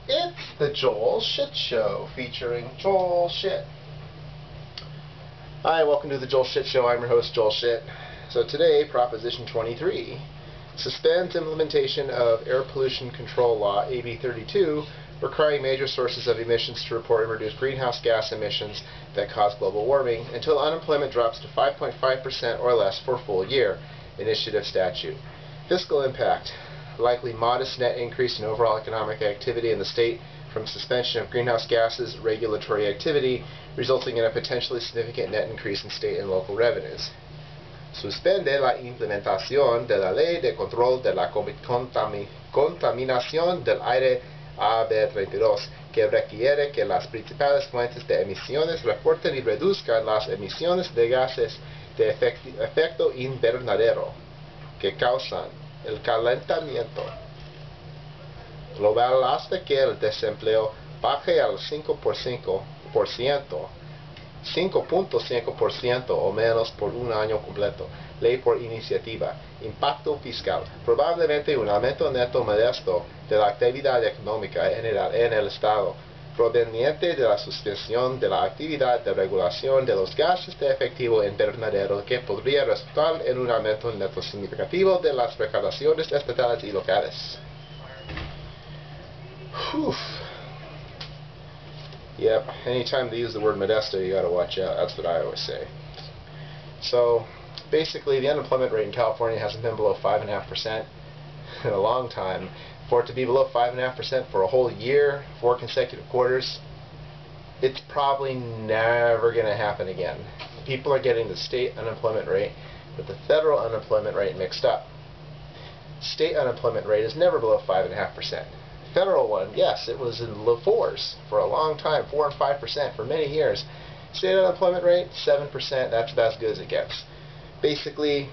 It's the Joel Shit Show, featuring Joel Shit. Hi, welcome to the Joel Shit Show. I'm your host, Joel Shit. So today, Proposition 23 suspends implementation of Air Pollution Control Law, AB 32, requiring major sources of emissions to report and reduce greenhouse gas emissions that cause global warming until unemployment drops to 5.5% or less for a full year. Initiative statute. Fiscal impact. Likely modest net increase in overall economic activity in the state from suspension of greenhouse gases regulatory activity, resulting in a potentially significant net increase in state and local revenues. Suspende la implementación de la Ley de Control de la Contaminación del Aire AB 32, que requiere que las principales fuentes de emisiones reporten y reduzcan las emisiones de gases de efecto invernadero que causan el calentamiento global hasta que el desempleo baje al 5.5% o menos por un año completo. Ley por iniciativa. Impacto fiscal. Probablemente un aumento neto modesto de la actividad económica en el Estado, proveniente de la suspensión de la actividad de regulación de los gases de efecto invernadero, que podría resultar en un aumento neto significativo de las recaudaciones estatales y locales. Yep, anytime they use the word modesto, you gotta watch out. That's what I always say. So, basically, the unemployment rate in California hasn't been below 5.5% in a long time. For it to be below 5.5% for a whole year, 4 consecutive quarters, it's probably never going to happen again. People are getting the state unemployment rate with the federal unemployment rate mixed up. State unemployment rate is never below 5.5%. Federal one, yes, it was in the low 4s for a long time, 4 and 5% for many years. State unemployment rate, 7%, that's about as good as it gets. Basically,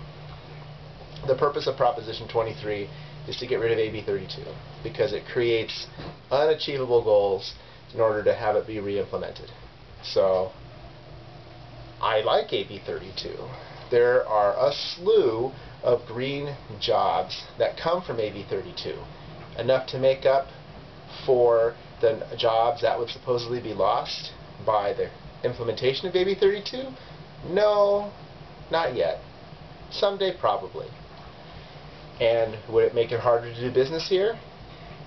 the purpose of Proposition 23 is to get rid of AB 32 because it creates unachievable goals in order to have it be re-implemented. So, I like AB 32. There are a slew of green jobs that come from AB 32. Enough to make up for the jobs that would supposedly be lost by the implementation of AB 32? No, not yet. Someday, probably. And would it make it harder to do business here?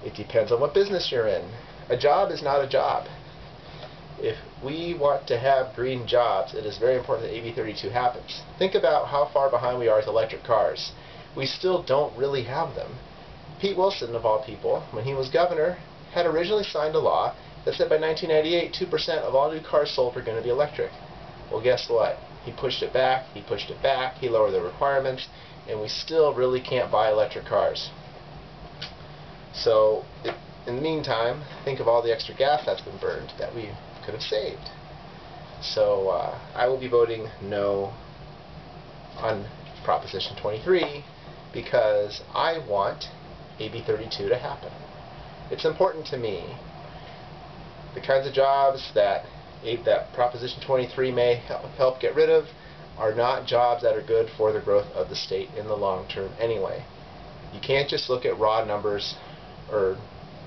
It depends on what business you're in. A job is not a job. If we want to have green jobs, it is very important that AB 32 happens. Think about how far behind we are with electric cars. We still don't really have them. Pete Wilson, of all people, when he was governor, had originally signed a law that said by 1998, 2% of all new cars sold were going to be electric. Well, guess what? He pushed it back, he lowered the requirements, and we still really can't buy electric cars. So, in the meantime, think of all the extra gas that's been burned that we could have saved. So, I will be voting no on Proposition 23 because I want AB 32 to happen. It's important to me. The kinds of jobs that Proposition 23 may help get rid of are not jobs that are good for the growth of the state in the long term anyway. You can't just look at raw numbers or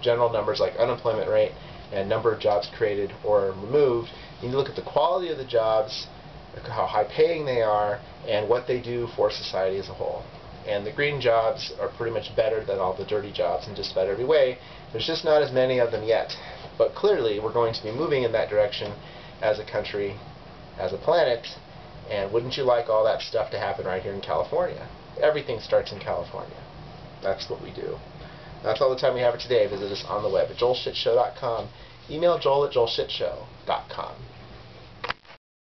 general numbers like unemployment rate and number of jobs created or removed. You need to look at the quality of the jobs, how high paying they are, and what they do for society as a whole. And the green jobs are pretty much better than all the dirty jobs in just about every way. There's just not as many of them yet. But clearly we're going to be moving in that direction as a country, as a planet, and wouldn't you like all that stuff to happen right here in California? Everything starts in California. That's what we do. That's all the time we have for today. Visit us on the web at joelshitshow.com. Email joel@joelshitshow.com.